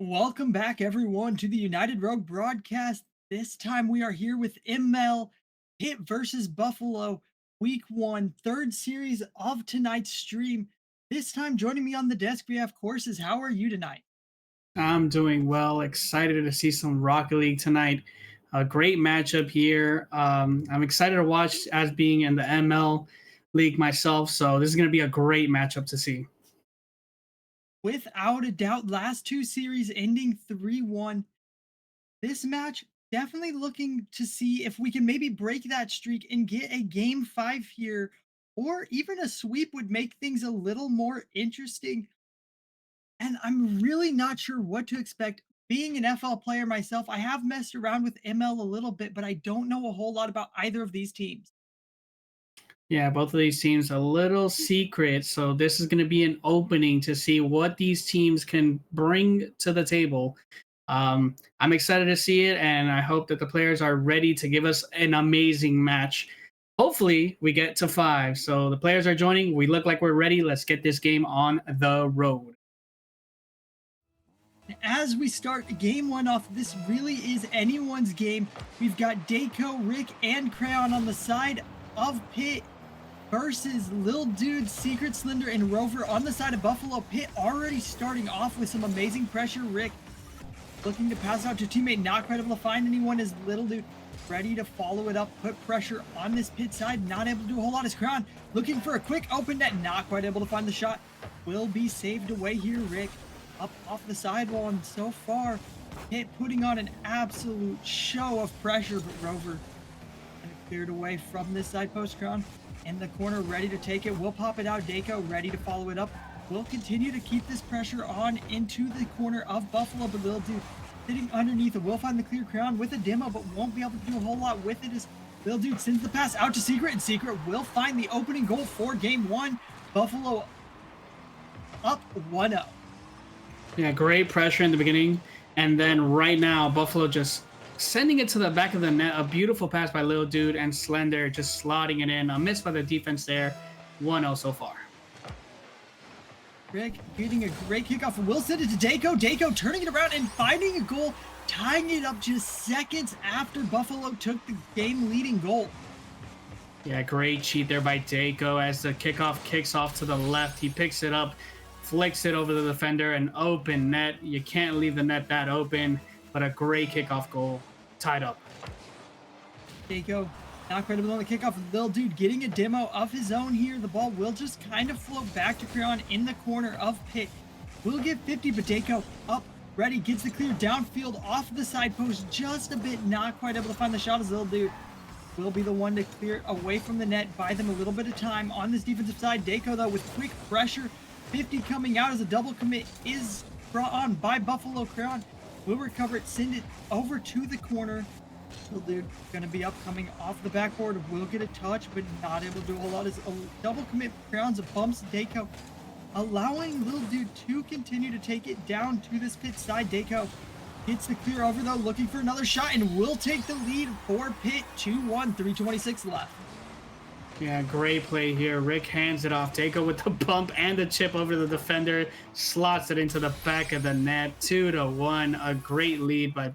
Welcome back, everyone, to the United Rogue broadcast. This time we are here with ML Pitt versus Buffalo, week one, third series of tonight's stream. This time joining me on the desk, we have Courses. How are you tonight? I'm doing well. Excited to see some Rocket League tonight. A great matchup here. I'm excited to watch as being in the ML League myself. So this is going to be a great matchup to see. Without a doubt, last two series ending 3-1. This match definitely looking to see if we can maybe break that streak and get a game five here, or even a sweep would make things a little more interesting. And I'm really not sure what to expect. Being an FL player myself, I have messed around with ML a little bit, but I don't know a whole lot about either of these teams. Yeah, both of these teams a little secret. So this is going to be an opening to see what these teams can bring to the table. I'm excited to see it, and I hope that the players are ready to give us an amazing match. Hopefully, we get to five. So the players are joining. We look like we're ready. Let's get this game on the road. As we start game one off, this really is anyone's game. We've got Daco, Rick, and Crayon on the side of Pitt versus Lil Dude, Secret Slender, and Rover on the side of Buffalo. Pitt already starting off with some amazing pressure. Rick looking to pass out to teammate, not quite able to find anyone as Little Dude ready to follow it up, put pressure on this Pitt side, not able to do a whole lot as Crown looking for a quick open net, not quite able to find the shot, will be saved away here. Rick up off the sidewall, and so far Pitt putting on an absolute show of pressure, but Rover kind of cleared away from this side post. Crown in the corner ready to take it, will pop it out. Daco ready to follow it up, will continue to keep this pressure on into the corner of Buffalo, but Lil Dude sitting underneath it will find the clear. Crown with a demo, but won't be able to do a whole lot with it as Lil Dude sends the pass out to Secret, and Secret will find the opening goal for game one. Buffalo up 1-0. Yeah, great pressure in the beginning. And then right now, Buffalo just sending it to the back of the net. A beautiful pass by Lil Dude and Slender just slotting it in. A miss by the defense there. 1-0 so far. Rick getting a great kickoff. Will send it to Daco. Daco turning it around and finding a goal, tying it up just seconds after Buffalo took the game leading goal. Yeah, great cheat there by Daco as the kickoff kicks off to the left. He picks it up, flicks it over the defender, an open net. You can't leave the net that open, but a great kickoff goal, tied up. Daco not credible on the kickoff. Lil Dude getting a demo of his own here. The ball will just kind of float back to Crayon in the corner of Pitt. Will get 50, but Daco up, ready, gets the clear downfield off the side post just a bit, not quite able to find the shot as Lil Dude will be the one to clear away from the net, buy them a little bit of time on this defensive side. Daco, though, with quick pressure, 50 coming out as a double commit is brought on by Buffalo. Crown will recover it, send it over to the corner. Little Dude going to be up, coming off the backboard, will get a touch, but not able to do a whole lot as a double commit. Crowns bumps Daco, allowing Little Dude to continue to take it down to this Pitt side. Daco gets the clear over, though, looking for another shot, and will take the lead for Pitt. 2-1, 3:26 left. Yeah, great play here. Rick hands it off. Daco with the bump and the chip over the defender. Slots it into the back of the net. 2-1. A great lead by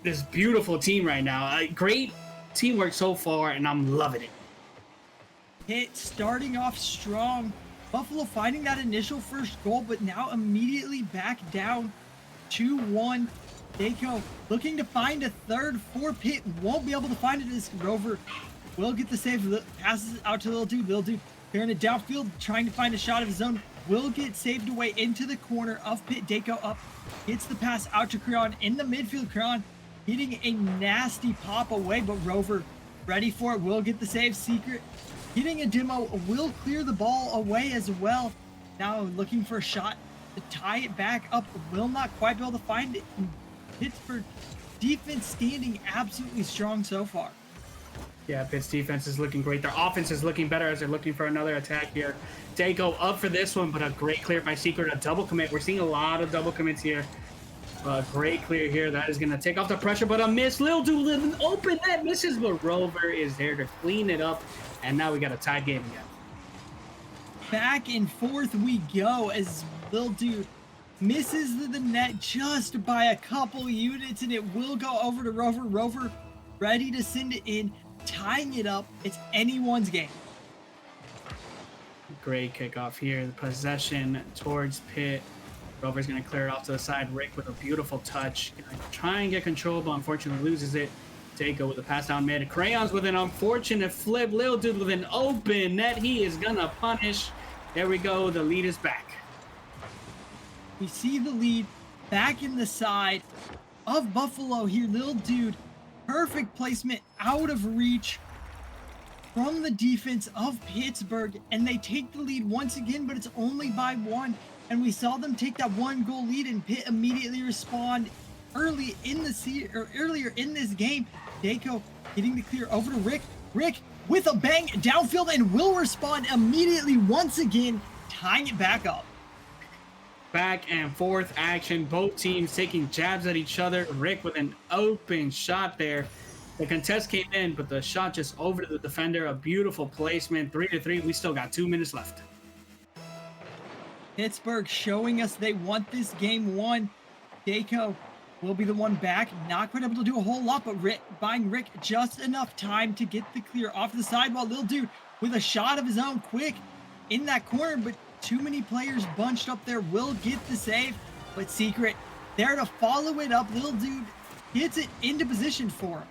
this beautiful team right now. Great teamwork so far, and I'm loving it. Pitt starting off strong. Buffalo finding that initial first goal, but now immediately back down 2-1. Daco looking to find a third for Pitt. Won't be able to find it as Rover will get the save. Passes it out to Lil Dude. Lil Dude clearing it downfield, trying to find a shot of his own. Will get saved away into the corner of Pitt. Daco up, gets the pass out to Crayon in the midfield. Crayon getting a nasty pop away, but Rover ready for it. Will get the save. Secret getting a demo. Will clear the ball away as well. Now looking for a shot to tie it back up. Will not quite be able to find it. Pittsburgh defense standing absolutely strong so far. Yeah, Pitt's defense is looking great. Their offense is looking better as they're looking for another attack here. Daco up for this one, but a great clear by Secret. A double commit. We're seeing a lot of double commits here. Great clear here. That is going to take off the pressure, but a miss. Lil Dude open that misses, but Rover is there to clean it up. And now we got a tied game again. Back and forth we go as Lil Dude misses the net just by a couple units, and it will go over to Rover. Rover ready to send it in, tying it up. It's anyone's game. Great kickoff here. The possession towards Pitt. Rover's going to clear it off to the side. Rick with a beautiful touch. Gonna try and get control, but unfortunately loses it. Dago with a pass down mid. Crayons with an unfortunate flip. Lil Dude with an open net. He is going to punish. There we go. The lead is back. We see the lead back in the side of Buffalo here. Lil Dude, perfect placement out of reach from the defense of Pittsburgh, and they take the lead once again, but it's only by one. And we saw them take that 1-goal lead, and Pitt immediately respond earlier in this game. Daco getting the clear over to Rick. Rick with a bang downfield and will respond immediately once again, tying it back up. Back and forth action. Both teams taking jabs at each other. Rick with an open shot there. The contest came in, but the shot just over to the defender. A beautiful placement. 3-3. We still got 2 minutes left. Pittsburgh showing us they want this game won. Daco will be the one back. Not quite able to do a whole lot, but buying Rick just enough time to get the clear off the side, while Lil Dude with a shot of his own quick in that corner, but too many players bunched up there will get the save. But Secret there to follow it up. Lil Dude gets it into position for him.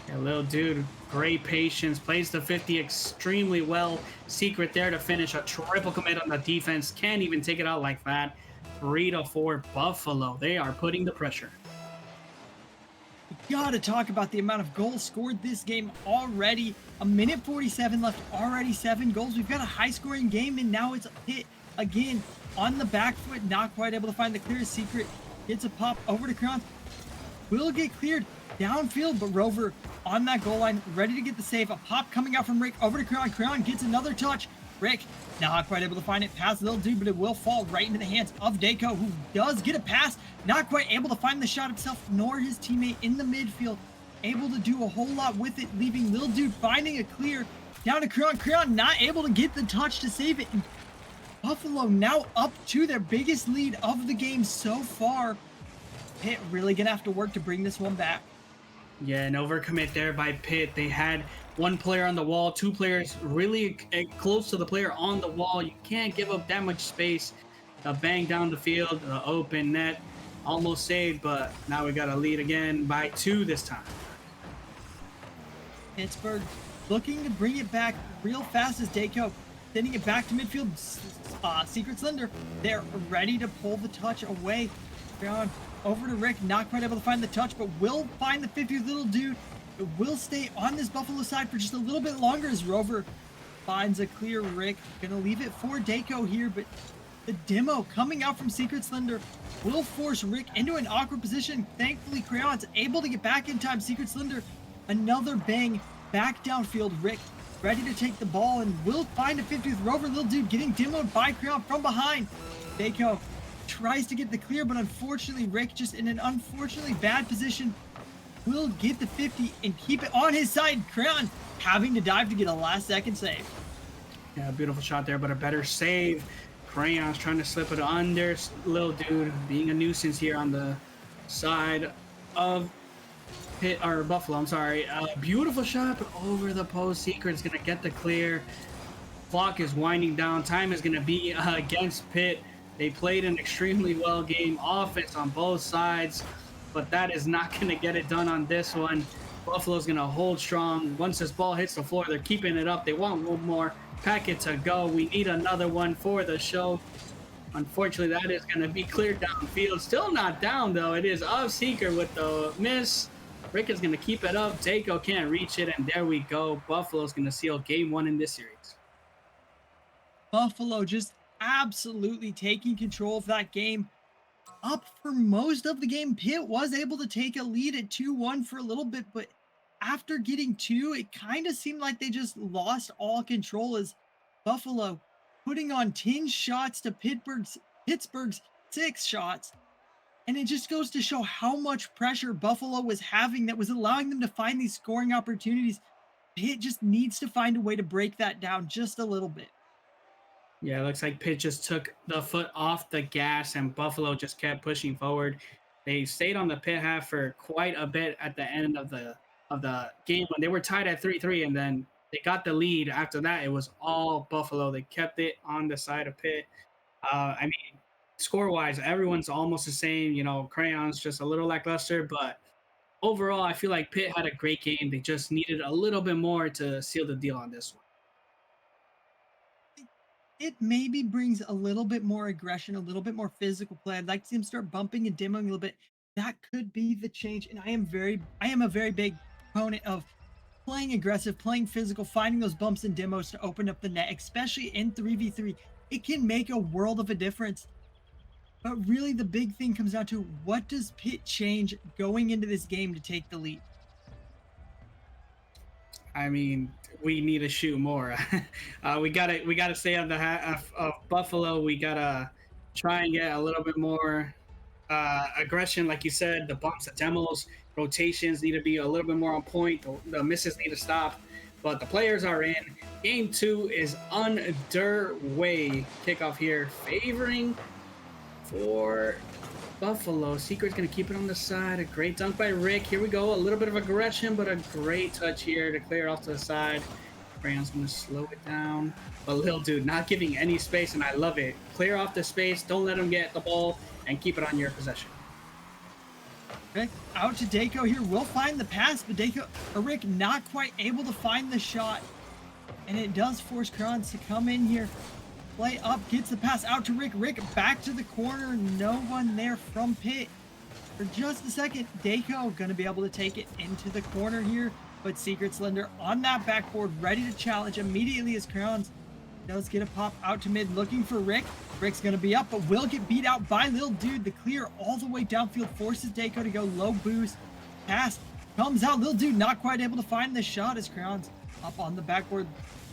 Yeah, Lil Dude, great patience, plays the 50 extremely well. Secret there to finish a triple commit on the defense. Can't even take it out like that. 3-4 Buffalo. They are putting the pressure. We gotta talk about the amount of goals scored this game already. A minute 47 left, already 7 goals. We've got a high-scoring game, and now it's hit again on the back foot. Not quite able to find the clearest. Secret gets a pop over to Crowns. Will get cleared downfield, but Rover on that goal line, ready to get the save. A pop coming out from Rick over to Crown. Crown gets another touch. Rick not quite able to find it past Lil Dude, but it will fall right into the hands of Daco, who does get a pass. Not quite able to find the shot himself, nor his teammate in the midfield able to do a whole lot with it, leaving Lil Dude finding a clear down to Crown. Crown not able to get the touch to save it. And Buffalo now up to their biggest lead of the game so far. Pitt really gonna have to work to bring this one back. Yeah, an overcommit there by Pitt. They had one player on the wall, 2 players really close to the player on the wall. You can't give up that much space. A bang down the field, open net, almost saved, but now we got a lead again by 2 this time. Pittsburgh looking to bring it back real fast as Daco sending it back to midfield. Secret Slender, they're ready to pull the touch away. Down over to Rick, not quite able to find the touch, but will find the 50th Little Dude. It will stay on this Buffalo side for just a little bit longer as Rover finds a clear. Rick gonna leave it for Daco here, but the demo coming out from Secret Slender will force Rick into an awkward position. Thankfully, Crayon's able to get back in time. Secret Slender, another bang back downfield. Rick ready to take the ball and will find a 50th. Rover. Little Dude getting demoed by Crayon from behind. Daco tries to get the clear, but unfortunately Rick just in an unfortunately bad position will get the 50 and keep it on his side. Crayon having to dive to get a last second save. Yeah, beautiful shot there, but a better save. Crayon's trying to slip it under. Lil Dude being a nuisance here on the side of Pitt, or Buffalo, I'm sorry. Beautiful shot, but over the post. Secret's gonna get the clear. Clock is winding down. Time is gonna be against Pitt. They played an extremely well game, offense on both sides, but that is not going to get it done on this one. Buffalo's going to hold strong. Once this ball hits the floor, they're keeping it up. They want one more packet to go. We need another one for the show. Unfortunately, that is going to be cleared downfield. Still not down, though. It is of Seeker with the miss. Rick is going to keep it up. Daco can't reach it, and there we go. Buffalo's going to seal game 1 in this series. Buffalo just absolutely taking control of that game. Up for most of the game. Pitt was able to take a lead at 2-1 for a little bit, but after getting 2, it kind of seemed like they just lost all control as Buffalo putting on 10 shots to Pittsburgh's 6 shots. And it just goes to show how much pressure Buffalo was having that was allowing them to find these scoring opportunities. Pitt just needs to find a way to break that down just a little bit. Yeah, it looks like Pitt just took the foot off the gas and Buffalo just kept pushing forward. They stayed on the pit half for quite a bit at the end of the game when they were tied at 3-3, and then they got the lead. After that, it was all Buffalo. They kept it on the side of Pitt. I mean, score wise, everyone's almost the same. You know, Crayons just a little lackluster, but overall, I feel like Pitt had a great game. They just needed a little bit more to seal the deal on this one. It maybe brings a little bit more aggression, a little bit more physical play. I'd like to see him start bumping and demoing a little bit. That could be the change. And I am a very big proponent of playing aggressive, playing physical, finding those bumps and demos to open up the net, especially in 3v3. It can make a world of a difference. But really, the big thing comes down to what does Pitt change going into this game to take the lead? I mean, we need to shoot more. We gotta stay on the of Buffalo. We gotta try and get a little bit more aggression, like you said. The bumps, the demos, rotations need to be a little bit more on point. The misses need to stop. But the players are in. Game two is underway. Kickoff here, favoring for Buffalo. Secret's going to keep it on the side. A great dunk by Rick. Here we go. A little bit of aggression, but a great touch here to clear it off to the side. Crayon's going to slow it down. But Lil Dude not giving any space, and I love it. Clear off the space. Don't let him get the ball, and keep it on your possession. Rick out to Dako here. Will find the pass, but Rick not quite able to find the shot. And it does force Crayons to come in here. Play up, gets the pass out to Rick. Rick back to the corner. No one there from Pitt. For just a second, Dako going to be able to take it into the corner here. But Secret Slender on that backboard, ready to challenge immediately as Crayons does get a pop out to mid, looking for Rick. Rick's going to be up, but will get beat out by Lil Dude. The clear all the way downfield forces Dako to go low boost. Pass comes out. Lil Dude not quite able to find the shot as Crayons up on the backboard.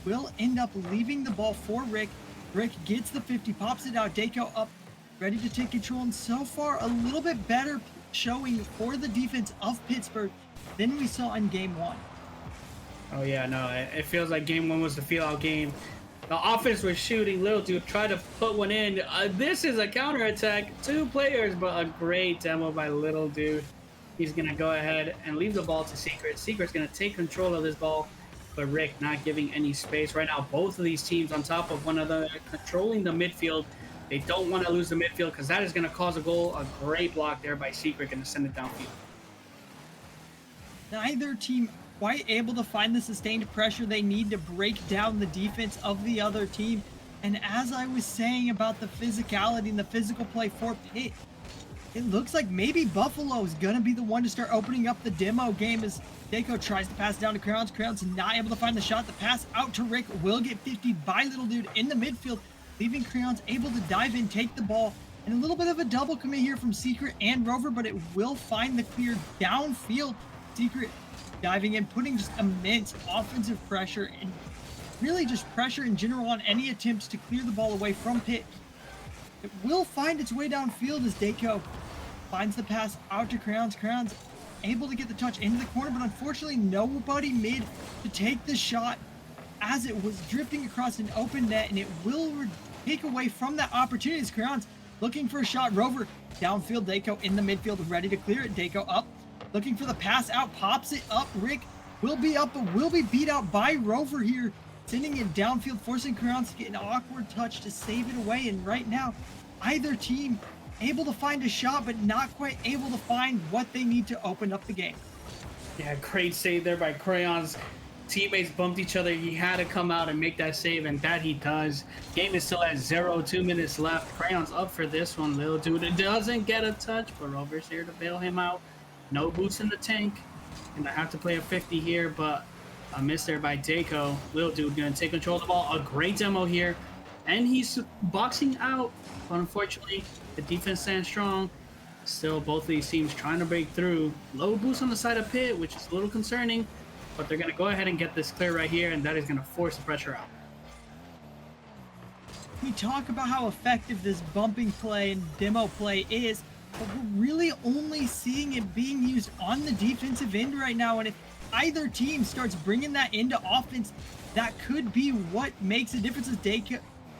Will end up leaving the ball for Rick. Rick gets the 50, pops it out. Dako up, ready to take control. And so far, a little bit better showing for the defense of Pittsburgh than we saw in game one. Oh, yeah, no, it feels like game one was the feel-out game. The offense was shooting. Lil Dude tried to put one in. This is a counterattack. Two players, but a great demo by Little Dude. He's going to go ahead and leave the ball to Secret. Secret's going to take control of this ball, but Rick not giving any space. Right now, both of these teams on top of one another, controlling the midfield. They don't want to lose the midfield because that is going to cause a goal. A great block there by Secret, going to send it downfield. Neither team quite able to find the sustained pressure they need to break down the defense of the other team. And as I was saying about the physicality and the physical play for Pitt, it looks like maybe Buffalo is going to be the one to start opening up the demo game as Dako tries to pass down to Crayons. Crayons not able to find the shot. The pass out to Rick will get 50 by Little Dude in the midfield, leaving Crayons able to dive in, take the ball. And a little bit of a double commit here from Secret and Rover, but it will find the clear downfield. Secret diving in, putting just immense offensive pressure and really just pressure in general on any attempts to clear the ball away from Pitt. It will find its way downfield as Dako finds the pass out to Crayons. Crayons able to get the touch into the corner, but unfortunately nobody mid to take the shot as it was drifting across an open net, and it will take away from that opportunity as Crayons looking for a shot. Rover downfield, Dako in the midfield ready to clear it. Dako up, looking for the pass out, pops it up. Rick will be up, but will be beat out by Rover here, sending it downfield, forcing Crayons to get an awkward touch to save it away. And right now, either team able to find a shot, but not quite able to find what they need to open up the game. Yeah, great save there by Crayons. Teammates bumped each other. He had to come out and make that save, and that he does. Game is still at 2 minutes left. Crayons up for this one. Lil Dude doesn't get a touch, but Rover's here to bail him out. No boots in the tank. Gonna have to play a 50 here, but a miss there by Dako. Lil Dude gonna take control of the ball. A great demo here, and he's boxing out. But unfortunately, the defense stands strong. Still, both of these teams trying to break through. Low boost on the side of Pitt, which is a little concerning, but they're gonna go ahead and get this clear right here, and that is gonna force the pressure out. We talk about how effective this bumping play and demo play is, but we're really only seeing it being used on the defensive end right now. And if either team starts bringing that into offense, that could be what makes a difference. As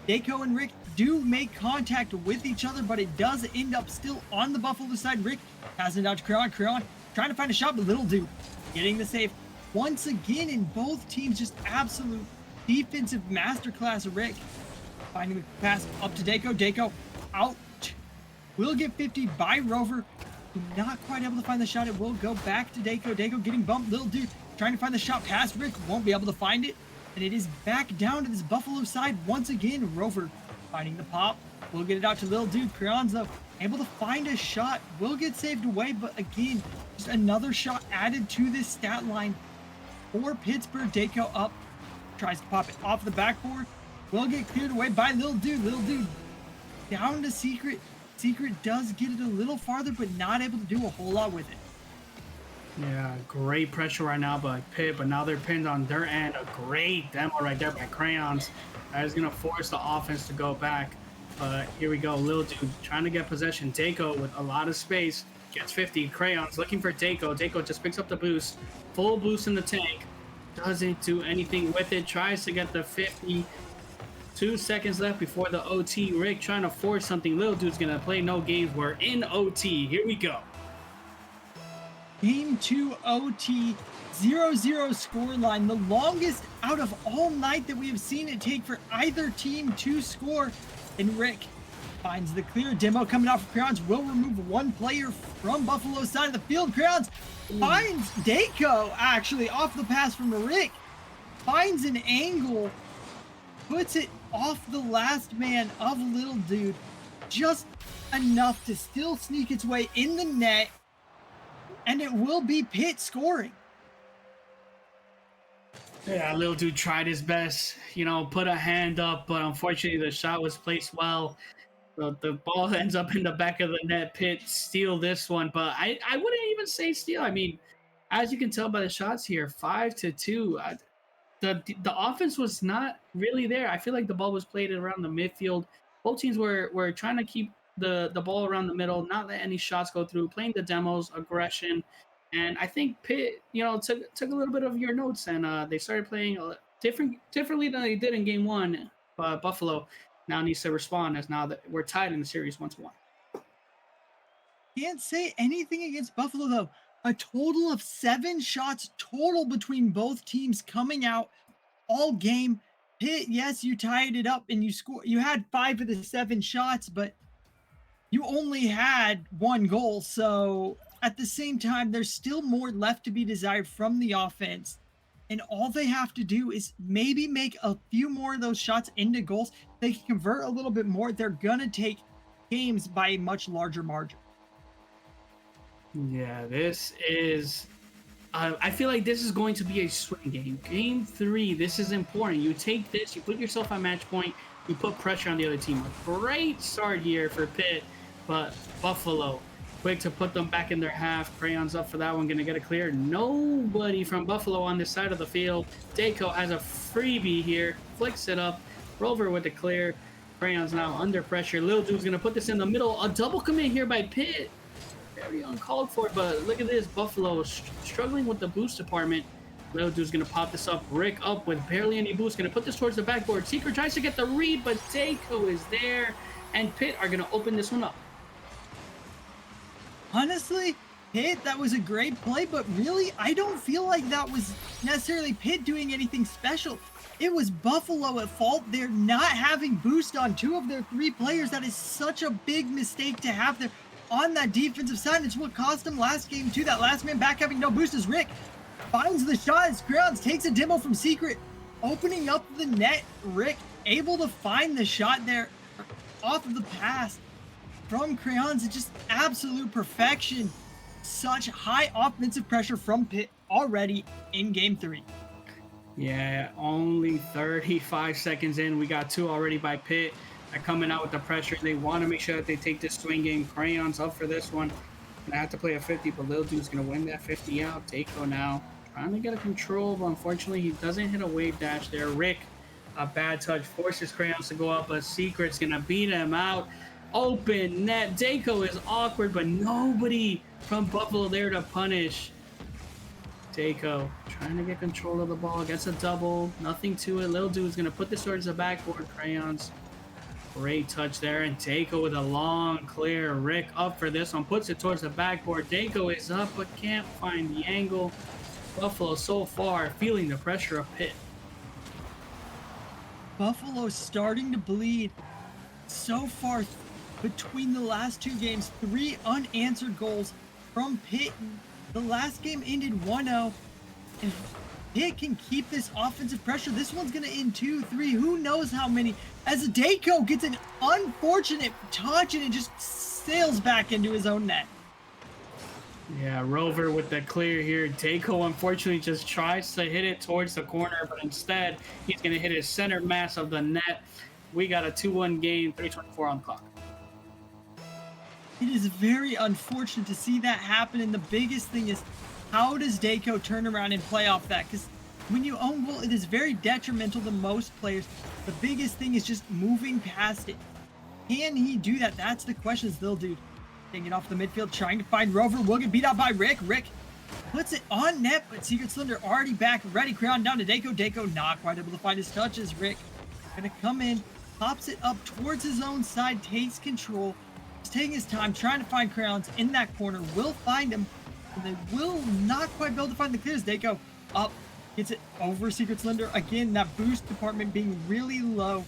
Daco and Rick do make contact with each other, but it does end up still on the Buffalo side. Rick passing it out to Creon. Creon trying to find a shot, but Little Dude getting the save. Once again, in both teams, just absolute defensive masterclass. Rick finding the pass up to Daco. Daco out. Will get 50 by Rover. Not quite able to find the shot. It will go back to Daco. Daco getting bumped. Little Dude trying to find the shot past Rick. Won't be able to find it. And it is back down to this Buffalo side once again. Rover finding the pop. We'll get it out to Little Dude. Creon's though able to find a shot. Will get saved away, but again, just another shot added to this stat line for Pittsburgh. Daco up. Tries to pop it off the backboard. Will get cleared away by Little Dude. Little Dude down to Secret. Secret does get it a little farther, but not able to do a whole lot with it. Yeah, great pressure right now by Pitt, but now they're pinned on their end. A great demo right there by Crayons. That is going to force the offense to go back. But here we go. Little Dude trying to get possession. Daco with a lot of space. Gets 50. Crayons looking for Daco. Daco just picks up the boost. Full boost in the tank. Doesn't do anything with it. Tries to get the 50. 2 seconds left before the OT. Rick trying to force something. Little Dude's going to play no games. We're in OT. Here we go. Game 2 OT, 0-0 scoreline. The longest out of all night that we have seen it take for either team to score. And Rick finds the clear. Demo coming out for Crayons. Will remove one player from Buffalo's side of the field. Crayons finds Daco actually off the pass from Rick. Finds an angle. Puts it off the last man of Little Dude. Just enough to still sneak its way in the net. And it will be Pitt scoring. Yeah, Little Dude tried his best, put a hand up, but unfortunately the shot was placed well. The ball ends up in the back of the net. Pitt steal this one, but I wouldn't even say steal. I mean, as you can tell by the shots here, 5-2. The offense was not really there. I feel like the ball was played around the midfield. Both teams were trying to keep the ball around the middle, not let any shots go through, playing the demos, aggression. And I think Pitt, took a little bit of your notes, and they started playing differently than they did in game 1. But Buffalo now needs to respond, as now that we're tied in the series 1-1. Can't say anything against Buffalo though. A total of 7 shots total between both teams coming out all game. Pitt, yes, you tied it up and you had 5 of the 7 shots, but you only had 1 goal. So at the same time, there's still more left to be desired from the offense. And all they have to do is maybe make a few more of those shots into goals. They can convert a little bit more. They're going to take games by a much larger margin. Yeah, this is... I feel like this is going to be a swing game. Game 3, this is important. You take this, you put yourself on match point, you put pressure on the other team. A great start here for Pitt, but Buffalo, quick to put them back in their half. Crayons up for that one, gonna get it clear. Nobody from Buffalo on this side of the field. Daco has a freebie here, flicks it up. Rover with the clear. Crayons now under pressure. Little Dude's gonna put this in the middle. A double commit here by Pitt. Very uncalled for, but look at this. Buffalo struggling with the boost department. Little Dude's gonna pop this up. Rick up with barely any boost. Gonna put this towards the backboard. Secret tries to get the read, but Daco is there. And Pitt are gonna open this one up. Honestly, Pitt, that was a great play, but really, I don't feel like that was necessarily Pitt doing anything special. It was Buffalo at fault. They're not having boost on 2 of their 3 players. That is such a big mistake to have there on that defensive side. It's what cost them last game too. That last man back having no boost as Rick finds the shot as Crowns takes a demo from Secret, opening up the net. Rick able to find the shot there off of the pass from Crayons. It's just absolute perfection. Such high offensive pressure from Pitt already in game 3. Yeah, only 35 seconds in. We got 2 already by Pitt. They're coming out with the pressure. They want to make sure that they take this swing game. Crayons up for this one. Gonna have to play a 50, but Lil Dude's gonna win that 50 out. Daco now trying to get a control, but unfortunately he doesn't hit a wave dash there. Rick, a bad touch, forces Crayons to go up, but Secret's gonna beat him out. Open net. Daco is awkward, but nobody from Buffalo there to punish. Daco trying to get control of the ball, gets a double, nothing to it. Lil Dude's gonna put this towards the backboard. Crayons Great touch there, and Dako with a long clear. Rick up for this one, puts it towards the backboard. Dako is up, but can't find the angle. Buffalo so far feeling the pressure of Pitt. Buffalo starting to bleed. So far, between the last two games, 3 unanswered goals from Pitt. The last game ended 1-0. If Pitt can keep this offensive pressure, this one's going to end 2-3. Who knows how many? As Dako gets an unfortunate touch and it just sails back into his own net. Yeah, Rover with the clear here. Dako unfortunately just tries to hit it towards the corner, but instead he's going to hit his center mass of the net. We got a 2-1 game, 3:24 on the clock. It is very unfortunate to see that happen, and the biggest thing is, how does Dako turn around and play off that? Because when you own goal, it is very detrimental to most players. The biggest thing is just moving past it. Can he do that? That's the question. Is Lil Dude taking it off the midfield, trying to find Rover, will get beat out by Rick. Rick puts it on net, but Secret Slender already back, ready, crown down to Dako. Dako not quite able to find his touches. Rick gonna come in, pops it up towards his own side, takes control. He's taking his time, trying to find Crowns in that corner. Will find him, and they will not quite be able to find the clears. Dako up, gets it over Secret Slender. Again, that boost department being really low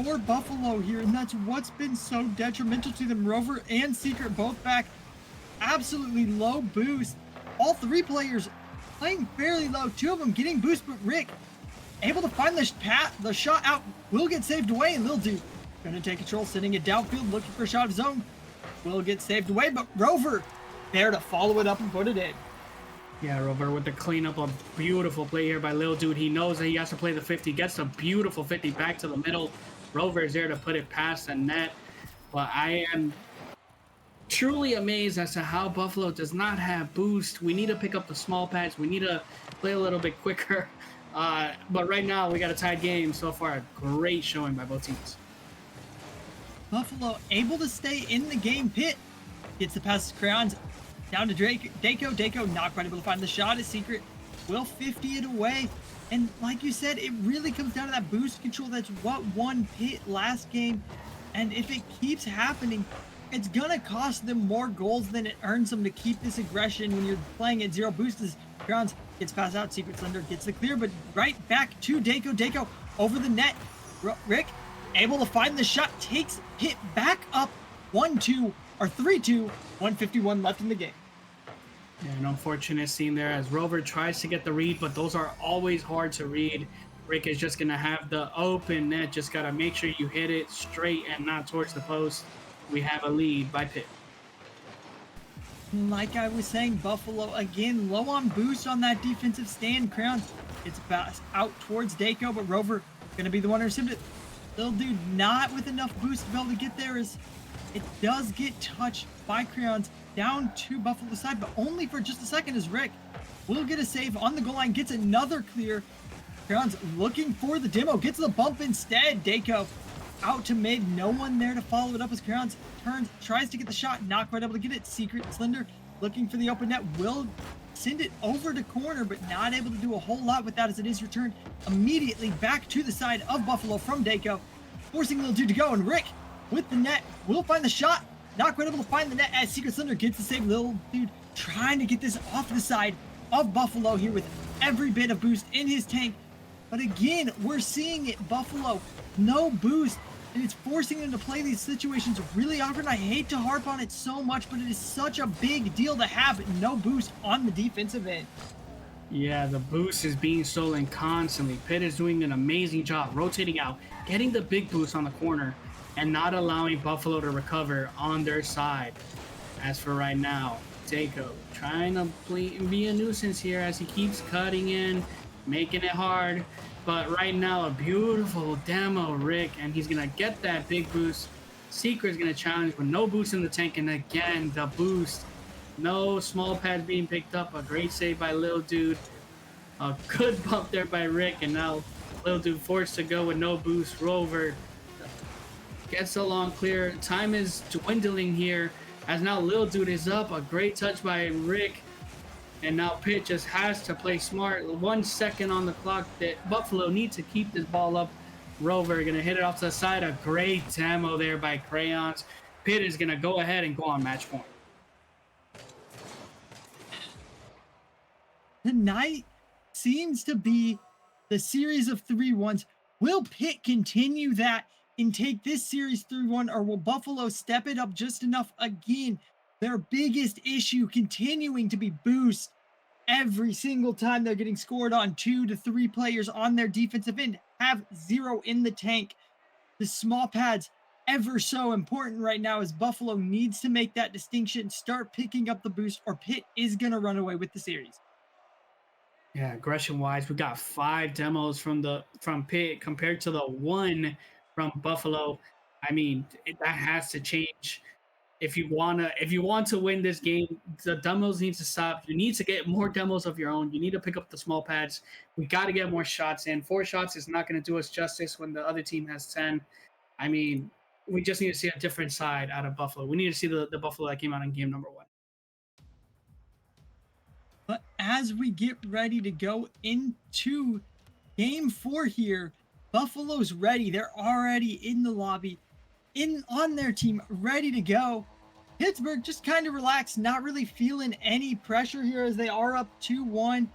for Buffalo here, and that's what's been so detrimental to them. Rover and Secret both back. Absolutely low boost. All 3 players playing fairly low. 2 of them getting boost, but Rick able to find the shot out. Will get saved away, and Lil Dude gonna take control, sending it downfield, looking for a shot of his own. Will get saved away, but Rover there to follow it up and put it in. Yeah, Rover with the cleanup. A beautiful play here by Lil Dude. He knows that he has to play the 50. Gets a beautiful 50 back to the middle. Rover is there to put it past the net. But I am truly amazed as to how Buffalo does not have boost. We need to pick up the small pads. We need to play a little bit quicker. But right now, we got a tied game. So far, a great showing by both teams. Buffalo able to stay in the game. Pitt gets the pass to Crayons down to Dako. Dako not quite able to find the shot. Is Secret will 50 it away. And like you said, it really comes down to that boost control. That's what won Pitt last game. And if it keeps happening, it's going to cost them more goals than it earns them to keep this aggression when you're playing at 0 boost. As Crayons gets passed out, Secret Slender gets the clear, but right back to Dako. Dako over the net. Rick able to find the shot, takes Pitt back up 1-2 or 3-2, 151 left in the game. Yeah, an unfortunate scene there as Rover tries to get the read, but those are always hard to read. Rick is just going to have the open net. Just got to make sure you hit it straight and not towards the post. We have a lead by Pitt. Like I was saying, Buffalo again low on boost on that defensive stand. Crowns it's out towards Dako, but Rover going to be the one to receive it. Lil Dude not with enough boost to be able to get there, as it does get touched by Crayons down to Buffalo side, but only for just a second, as Rick will get a save on the goal line, gets another clear. Crayons looking for the demo, gets the bump instead. Dako out to mid, no one there to follow it up as Crayons turns, tries to get the shot, not quite able to get it. Secret Slender looking for the open net, will send it over to corner, but not able to do a whole lot with that, as it is returned immediately back to the side of Buffalo from Dako, forcing Lil Dude to go, and Rick with the net will find the shot, not quite able to find the net as Secret Slender gets the save. Lil Dude trying to get this off the side of Buffalo here with every bit of boost in his tank, but again we're seeing it, Buffalo no boost, and it's forcing them to play these situations really awkward. I hate to harp on it so much, but it is such a big deal to have no boost on the defensive end. Yeah, the boost is being stolen constantly. Pitt is doing an amazing job rotating out, getting the big boost on the corner, and not allowing Buffalo to recover on their side. As for right now, Dako trying to be a nuisance here as he keeps cutting in, making it hard. But right now, a beautiful demo, Rick, and he's going to get that big boost. Secret's going to challenge with no boost in the tank, and again, the boost. No small pads being picked up. A great save by Lil Dude. A good bump there by Rick, and now Lil Dude forced to go with no boost. Rover gets a long clear. Time is dwindling here as now Lil Dude is up. A great touch by Rick. And now Pitt just has to play smart. 1 second on the clock. That Buffalo needs to keep this ball up Rover gonna hit it off to the side. A great demo there by Crayons. Pitt is gonna go ahead and go on match point. Tonight seems to be the series of 3-1s. Will Pitt continue that and take this series 3-1, or will Buffalo step it up just enough again? Their biggest issue continuing to be boost. Every single time they're getting scored on, 2 to 3 players on their defensive end have 0 in the tank. The small pads, ever so important right now, as Buffalo needs to make that distinction, start picking up the boost, or Pitt is going to run away with the series. Yeah, aggression wise, we got 5 demos from Pitt compared to the 1 from Buffalo. I mean, that has to change. If you want to win this game, the demos need to stop. You need to get more demos of your own. You need to pick up the small pads. We got to get more shots in. 4 shots is not going to do us justice when the other team has 10. I mean, we just need to see a different side out of Buffalo. We need to see the Buffalo that came out in game number 1. But as we get ready to go into game 4 here, Buffalo's ready. They're already in the lobby, on their team, ready to go. Pittsburgh just kind of relaxed, not really feeling any pressure here as they are up 2-1.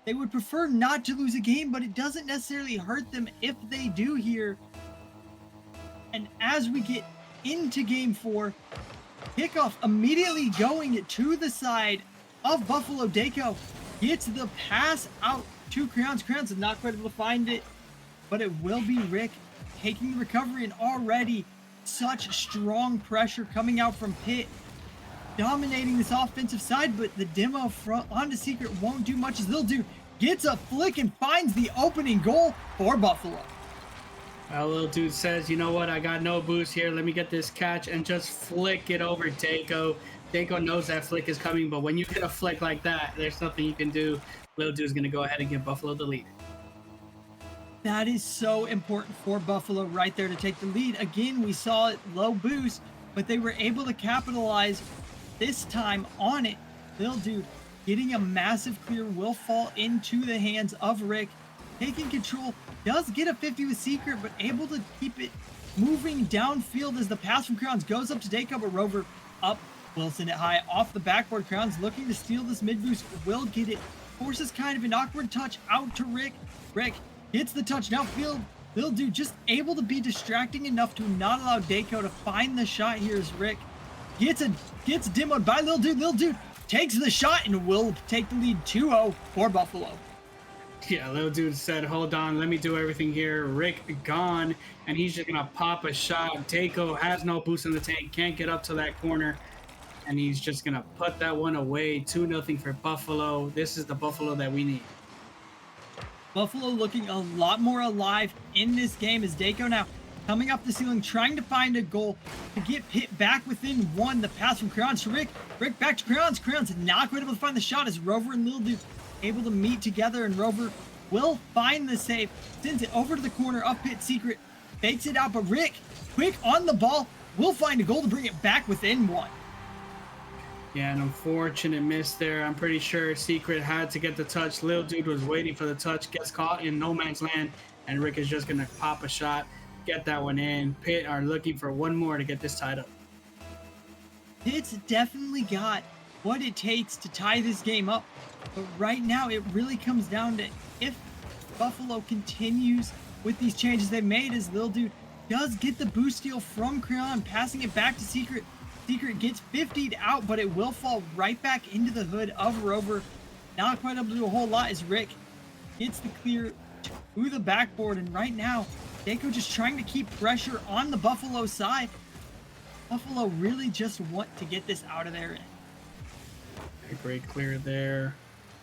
They would prefer not to lose a game, but it doesn't necessarily hurt them if they do here. And as we get into game 4, kickoff immediately going to the side of Buffalo. Dayco gets the pass out to Crayons. Crayons is not quite able to find it, but it will be Rick taking the recovery, and already such strong pressure coming out from Pitt, dominating this offensive side, but the demo front onto Secret won't do much, as they'll do gets a flick and finds the opening goal for Buffalo. Little dude says, you know what, I got no boost here. Let me get this catch and just flick it over Dayco. Dayco knows that flick is coming, but when you get a flick like that, there's nothing you can do. Little dude's going to go ahead and give Buffalo the lead. That is so important for Buffalo right there to take the lead. Again, we saw it low boost, but they were able to capitalize this time on it. Little dude getting a massive clear will fall into the hands of Rick. Taking control, does get a 50 with Secret, but able to keep it moving downfield as the pass from Crowns goes up to Dayco, but Rover up. Wilson it high off the backboard. Crowns looking to steal this mid boost, will get it. Forces kind of an awkward touch out to Rick. Rick gets the touch downfield. Little dude just able to be distracting enough to not allow Dayco to find the shot here, as Rick gets demoed by Little Dude. Little Dude takes the shot and will take the lead 2-0 for Buffalo. Yeah, Little Dude said, hold on, let me do everything here. Rick gone, and he's just going to pop a shot. Dayco has no boost in the tank, can't get up to that corner, and he's just going to put that one away. 2-0 for Buffalo. This is the Buffalo that we need. Buffalo looking a lot more alive in this game, as Dayco now coming up the ceiling, trying to find a goal to get Pitt back within 1. The pass from Crayons to Rick. Rick back to Crayons. Crayons not quite able to find the shot, as Rover and Little Dude able to meet together, and Rover will find the save, sends it over to the corner of Pitt. Secret fakes it out, but Rick, quick on the ball, will find a goal to bring it back within 1. Yeah, an unfortunate miss there. I'm pretty sure Secret had to get the touch. Little Dude was waiting for the touch, gets caught in no man's land, and Rick is just going to pop a shot, get that one in. Pitt are looking for one more to get this tied up. Pitt's definitely got what it takes to tie this game up, but right now it really comes down to if Buffalo continues with these changes they made, as Little Dude does get the boost steal from Crayon, passing it back to Secret. Secret gets 50'd out, but it will fall right back into the hood of Rover. Not quite able to do a whole lot, as Rick gets the clear to the backboard, and right now Dayco just trying to keep pressure on the Buffalo side. Buffalo really just want to get this out of there. A great clear there.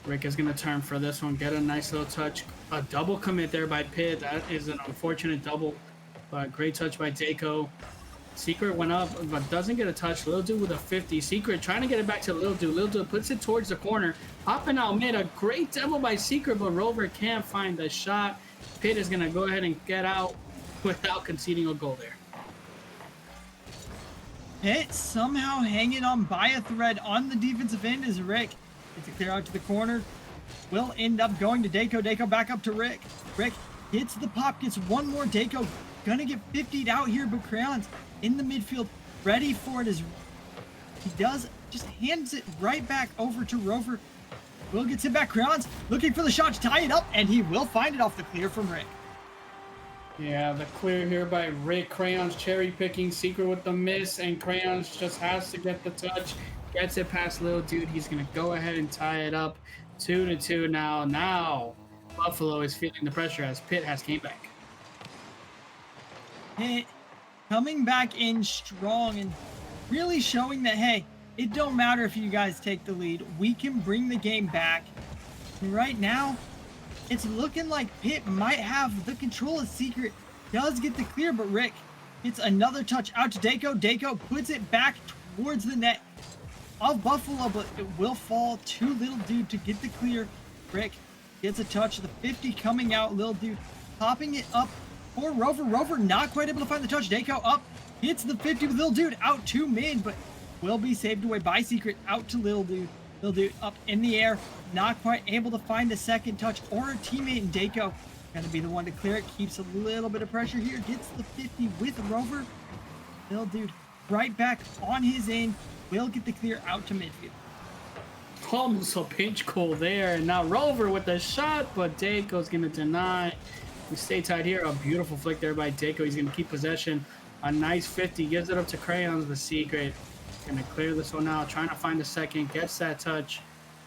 Rick is going to turn for this one, get a nice little touch. A double commit there by Pitt. That is an unfortunate double, but great touch by Dayco. Secret went up, but doesn't get a touch. Little Dude with a 50. Secret trying to get it back to Little Dude. Little Dude puts it towards the corner. Hopping out mid. A great demo by Secret, but Rover can't find the shot. Pitt is going to go ahead and get out without conceding a goal there. Pitt somehow hanging on by a thread on the defensive end, as Rick gets it clear out to the corner. Will end up going to Dayco. Dayco back up to Rick. Rick Hits the pop, gets one more. Daco gonna get 50'd out here, but Crayons in the midfield, ready for it as he does, just hands it right back over to Rover. Will gets it back. Crayons looking for the shot to tie it up, and he will find it off the clear from Rick. Yeah, the clear here by Rick. Crayons cherry picking, Secret with the miss, and Crayons just has to get the touch. Gets it past Little Dude. He's gonna go ahead and tie it up. 2-2 now. Now Buffalo is feeling the pressure as Pitt has came back. Pitt coming back in strong and really showing that, hey, it don't matter if you guys take the lead. We can bring the game back. And right now, it's looking like Pitt might have the control of Secret. Does get the clear, but Rick gets another touch out to Daco. Daco puts it back towards the net of Buffalo, but it will fall to Little Dude to get the clear. Rick gets a touch. The 50 coming out. Little Dude popping it up for Rover. Rover not quite able to find the touch. Daco up. Hits the 50 with Little Dude out to mid, but will be saved away by Secret out to Little Dude. Little Dude up in the air. Not quite able to find a second touch or a teammate in Daco. Gonna be the one to clear it. Keeps a little bit of pressure here. Gets the 50 with Rover. Little Dude right back on his end. Will get the clear out to midfield. Almost a pinch goal there. And now Rover with the shot, but Daco's going to deny. We stay tied here. A beautiful flick there by Daco. He's going to keep possession. A nice 50. Gives it up to Crayons. The Secret going to clear this one out. Trying to find a second. Gets that touch.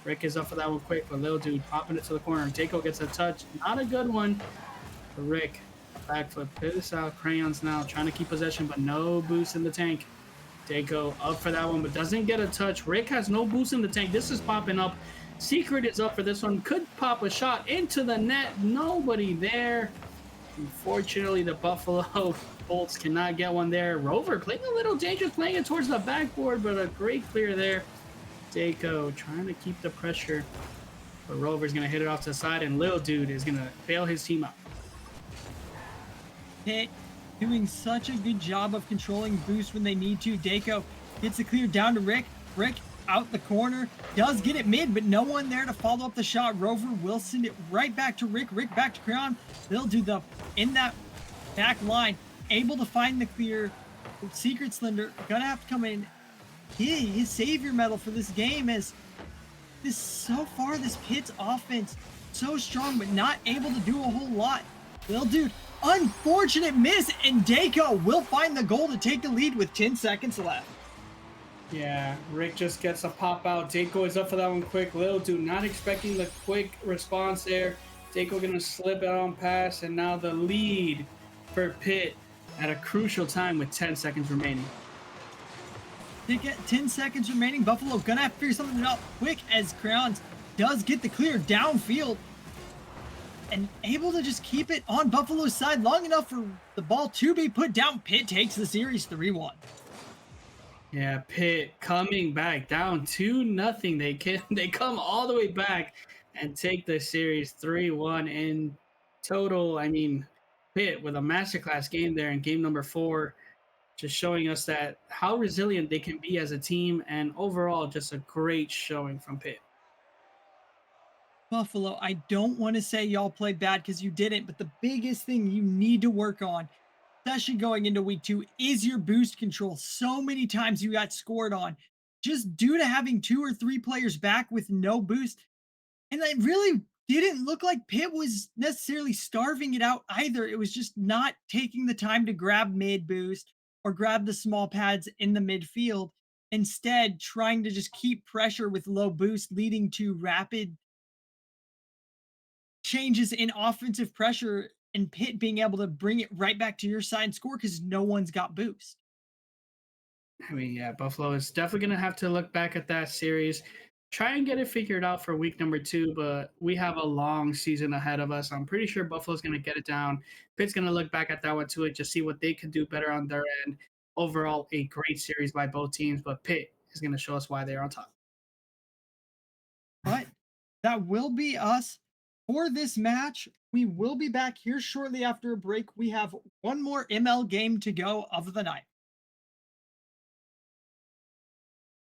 Rick is up for that one quick, but Little Dude popping it to the corner. Daco gets a touch. Not a good one for Rick. Backflip. This out. Crayons now trying to keep possession, but no boost in the tank. Daco up for that one, but doesn't get a touch. Rick has no boost in the tank. This is popping up. Secret is up for this one. Could pop a shot into the net. Nobody there. Unfortunately, the Buffalo Bolts cannot get one there. Rover playing a little dangerous, playing it towards the backboard, but a great clear there. Daco trying to keep the pressure, but Rover's going to hit it off to the side, and Little Dude is going to bail his team out. Pitt doing such a good job of controlling boost when they need to. Daco gets the clear down to Rick. Rick out the corner. Does get it mid, but no one there to follow up the shot. Rover will send it right back to Rick. Rick back to Crayon. They'll do the in that back line. Able to find the clear. Secret Slender gonna have to come in. His savior medal for this game is this so far. This Pitt's offense so strong, but not able to do a whole lot. Little Dude, unfortunate miss, and Daco will find the goal to take the lead with 10 seconds left. Yeah, Rick just gets a pop out. Daco is up for that one quick. Little Dude not expecting the quick response there. Daco gonna slip it on pass, and now the lead for Pitt at a crucial time with 10 seconds remaining. They get 10 seconds remaining. Buffalo gonna have to figure something out quick as Crayons does get the clear downfield and able to just keep it on Buffalo's side long enough for the ball to be put down. Pitt takes the series 3-1. Yeah, Pitt coming back down 2-0. They come all the way back and take the series 3-1 in total. I mean, Pitt with a masterclass game there in game number 4, just showing us that how resilient they can be as a team, and overall just a great showing from Pitt. Buffalo, I don't want to say y'all played bad because you didn't, but the biggest thing you need to work on, especially going into week 2, is your boost control. So many times you got scored on just due to having 2 or 3 players back with no boost. And it really didn't look like Pitt was necessarily starving it out either. It was just not taking the time to grab mid boost or grab the small pads in the midfield. Instead, trying to just keep pressure with low boost, leading to rapid changes in offensive pressure and Pitt being able to bring it right back to your side and score because no one's got boost. I mean, yeah, Buffalo is definitely going to have to look back at that series, try and get it figured out for week number 2, but we have a long season ahead of us. I'm pretty sure Buffalo's going to get it down. Pitt's going to look back at that one too and just see what they can do better on their end. Overall, a great series by both teams, but Pitt is going to show us why they're on top. But that will be us for this match. We will be back here shortly after a break. We have one more ML game to go of the night.